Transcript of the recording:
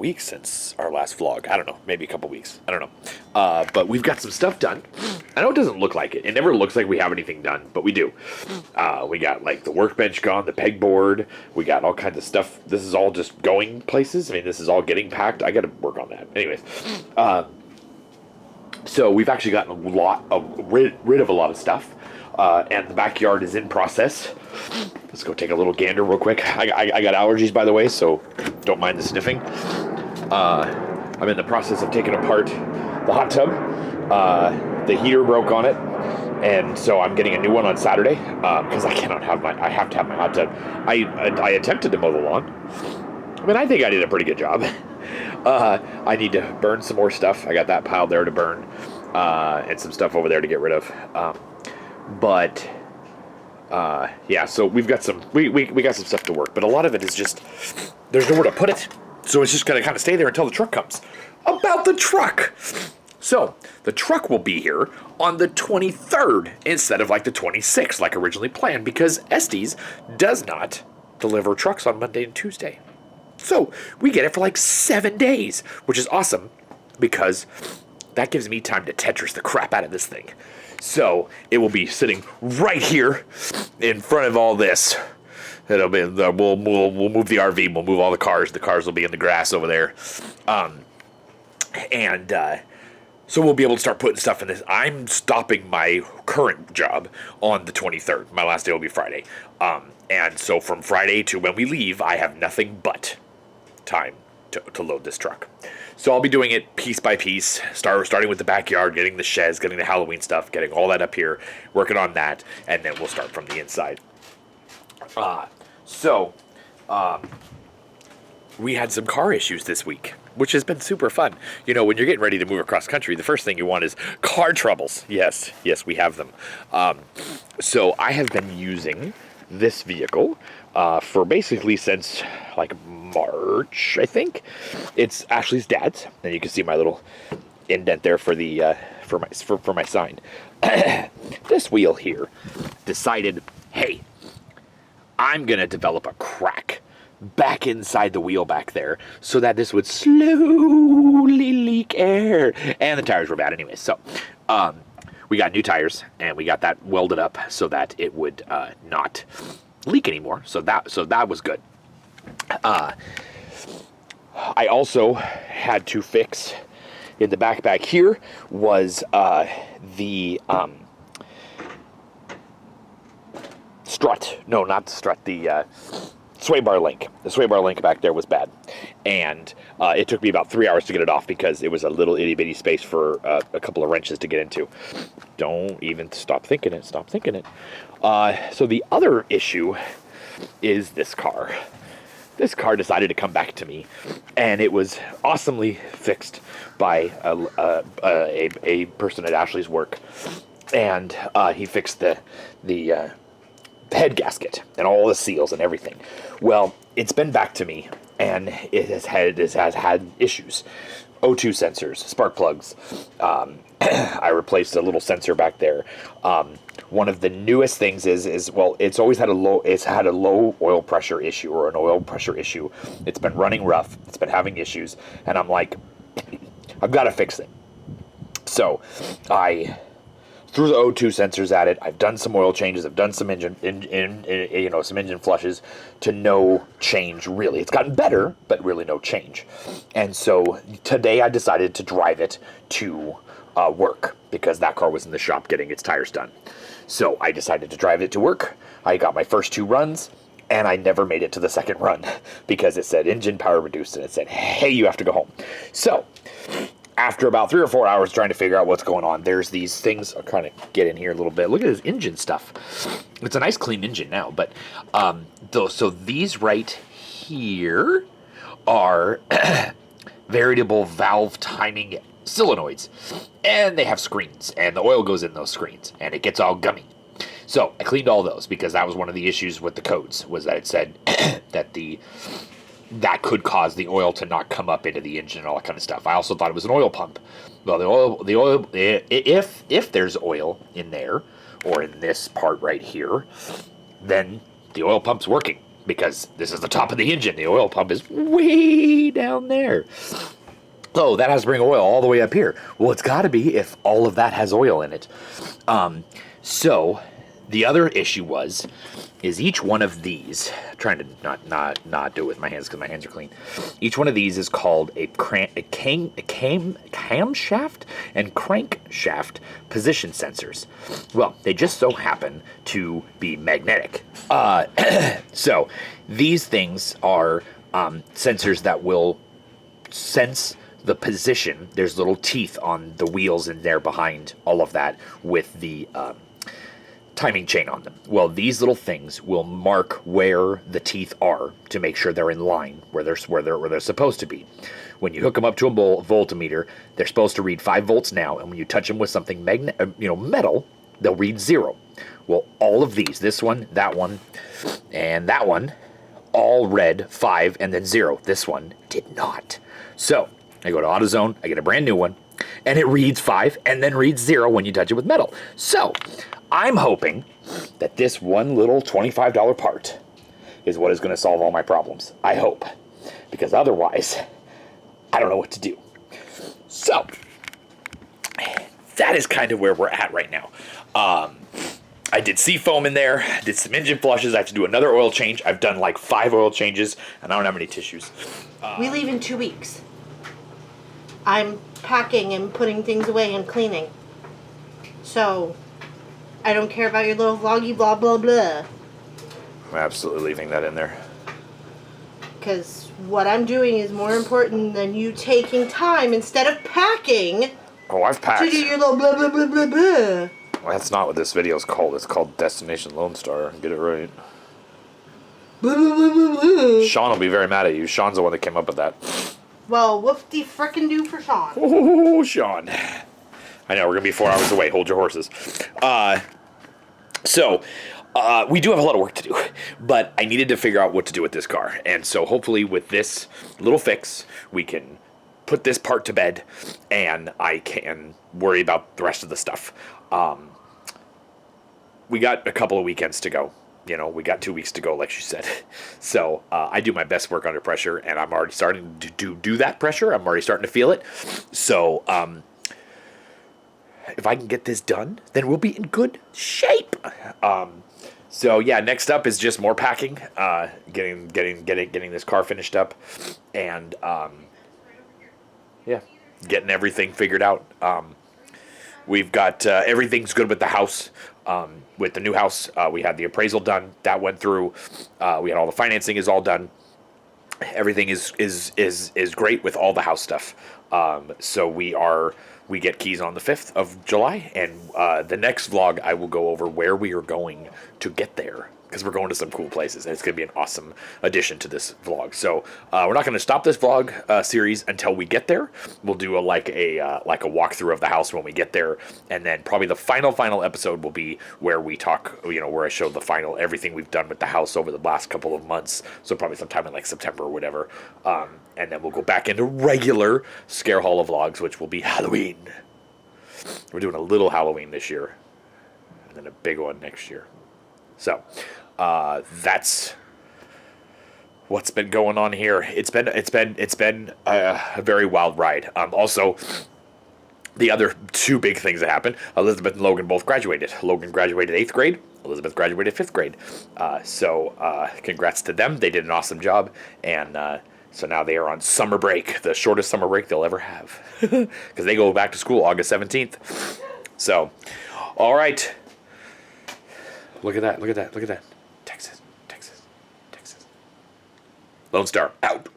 weeks since our last vlog. I don't know, maybe a couple weeks. I don't know. But we've got some stuff done. I know it doesn't look like it. It never looks like we have anything done, but we do. We got like the workbench gone, the pegboard. We got all kinds of stuff. This is all just going places. I mean, this is all getting packed. I got to work on that. Anyways, so we've actually gotten rid of a lot of stuff. And the backyard is in process. Let's go take a little gander real quick. I got allergies, by the way, so don't mind the sniffing. I'm in the process of taking apart the hot tub. The heater broke on it, and so I'm getting a new one on Saturday because I have to have my hot tub. I attempted to mow the lawn. I mean, I think I did a pretty good job. I need to burn some more stuff. I got that piled there to burn, and some stuff over there to get rid of. But yeah, so we've got some we got some stuff to work, but a lot of it is just there's nowhere to put it, so it's just gonna kind of stay there until the truck comes. About the truck, so the truck will be here on the 23rd instead of like the 26th, like originally planned, because Estes does not deliver trucks on Monday and Tuesday, so we get it for like 7 days, which is awesome because that gives me time to Tetris the crap out of this thing. So it will be sitting right here in front of all this. It'll be we'll move the RV. We'll move all the cars. The cars will be in the grass over there, so we'll be able to start putting stuff in this. I'm stopping my current job on the 23rd. My last day will be Friday, and so from Friday to when we leave, I have nothing but time to load this truck. So I'll be doing it piece by piece, starting with the backyard, getting the sheds, getting the Halloween stuff, getting all that up here, working on that, and then we'll start from the inside. We had some car issues this week, which has been super fun. You know, when you're getting ready to move across country, the first thing you want is car troubles. Yes, we have them. So I have been using this vehicle for basically since like March, I think. It's Ashley's dad's, and you can see my little indent there for the for my sign. This wheel here decided, hey, I'm gonna develop a crack back inside the wheel back there so that this would slowly leak air, and the tires were bad anyway. So we got new tires, and we got that welded up so that it would not leak anymore. So that was good. I also had to fix in the back here was the strut. No, not the strut. The sway bar link. The sway bar link back there was bad, and it took me about 3 hours to get it off because it was a little itty bitty space for a couple of wrenches to get into. Don't even stop thinking it. Stop thinking it. So the other issue is this car. This car decided to come back to me, and it was awesomely fixed by a person at Ashley's work, and he fixed the head gasket and all the seals and everything. Well, it's been back to me, and it has had issues. O2 sensors, spark plugs. I replaced a little sensor back there. One of the newest things is well, it's always had a low oil pressure issue or an oil pressure issue. It's been running rough. It's been having issues, and I'm like, I've got to fix it. So I threw the O2 sensors at it. I've done some oil changes. I've done some engine flushes to no change, really. It's gotten better, but really no change. And so today I decided to drive it to work because that car was in the shop getting its tires done. So I decided to drive it to work. I got my first 2 runs, and I never made it to the second run because it said engine power reduced, and it said, hey, you have to go home. So after about 3 or 4 hours trying to figure out what's going on, there's these things. I'll kind of get in here a little bit. Look at this engine stuff. It's a nice clean engine now, but so these right here are variable valve timing solenoids, and they have screens, and the oil goes in those screens, and it gets all gummy. So I cleaned all those because that was one of the issues with the codes, was that it said that could cause the oil to not come up into the engine and all that kind of stuff. I also thought it was an oil pump. Well, the oil, if there's oil in there or in this part right here, then the oil pump's working. because this is the top of the engine. The oil pump is way down there. So that has to bring oil all the way up here. Well, it's got to be if all of that has oil in it. So the other issue is each one of these, trying to not do it with my hands because my hands are clean. Each one of these is called a camshaft and crankshaft position sensors. Well, they just so happen to be magnetic. So these things are sensors that will sense the position. There's little teeth on the wheels in there behind all of that with the timing chain on them. Well, these little things will mark where the teeth are to make sure they're in line where they're supposed to be. When you hook them up to a voltmeter, they're supposed to read 5 volts now, and when you touch them with something metal, they'll read 0. Well, all of these, this one, and that one, all read 5 and then 0. This one did not. So I go to AutoZone, I get a brand new one, and it reads 5 and then reads 0 when you touch it with metal. So I'm hoping that this one little $25 part is what is going to solve all my problems. I hope. Because otherwise, I don't know what to do. So that is kind of where we're at right now. I did seafoam in there, did some engine flushes. I have to do another oil change. I've done like 5 oil changes, and I don't have any tissues. We leave in 2 weeks. I'm packing and putting things away and cleaning. So, I don't care about your little vloggy blah blah blah. I'm absolutely leaving that in there. Because what I'm doing is more important than you taking time instead of packing. Oh, I've packed. To do your little blah blah blah blah blah. Well, that's not what this video is called. It's called Destination LoneStar. Get it right. Blah blah blah blah blah. Sean will be very mad at you. Sean's the one that came up with that. Well, whoop-de frickin' do for Sean. Oh, Sean. I know, we're going to be 4 hours away. Hold your horses. So, we do have a lot of work to do, but I needed to figure out what to do with this car. And so hopefully with this little fix, we can put this part to bed, and I can worry about the rest of the stuff. We got a couple of weekends to go. You know, we got 2 weeks to go, like she said. So I do my best work under pressure, and I'm already starting to do that pressure. I'm already starting to feel it. So if I can get this done, then we'll be in good shape. So yeah, next up is just more packing, getting this car finished up, and yeah, getting everything figured out. We've got everything's good with the house. With the new house, we had the appraisal done. That went through. We had all the financing is all done. Everything is great with all the house stuff. So we get keys on the 5th of July, and the next vlog I will go over where we are going to get there, because we're going to some cool places, and it's going to be an awesome addition to this vlog. So we're not going to stop this vlog series until we get there. We'll do a walkthrough of the house when we get there, and then probably the final episode will be where we talk, where I show the final everything we've done with the house over the last couple of months. So probably sometime in like September or whatever, and then we'll go back into regular Scare Hall of vlogs, which will be Halloween. We're doing a little Halloween this year, and then a big one next year. So that's what's been going on here. It's been a very wild ride. Also, the other 2 big things that happened: Elizabeth and Logan both graduated. Logan graduated 8th grade. Elizabeth graduated 5th grade. So congrats to them. They did an awesome job, and so now they are on summer break, the shortest summer break they'll ever have, because they go back to school August 17th. So, all right. Look at that. Texas. LoneStar, out.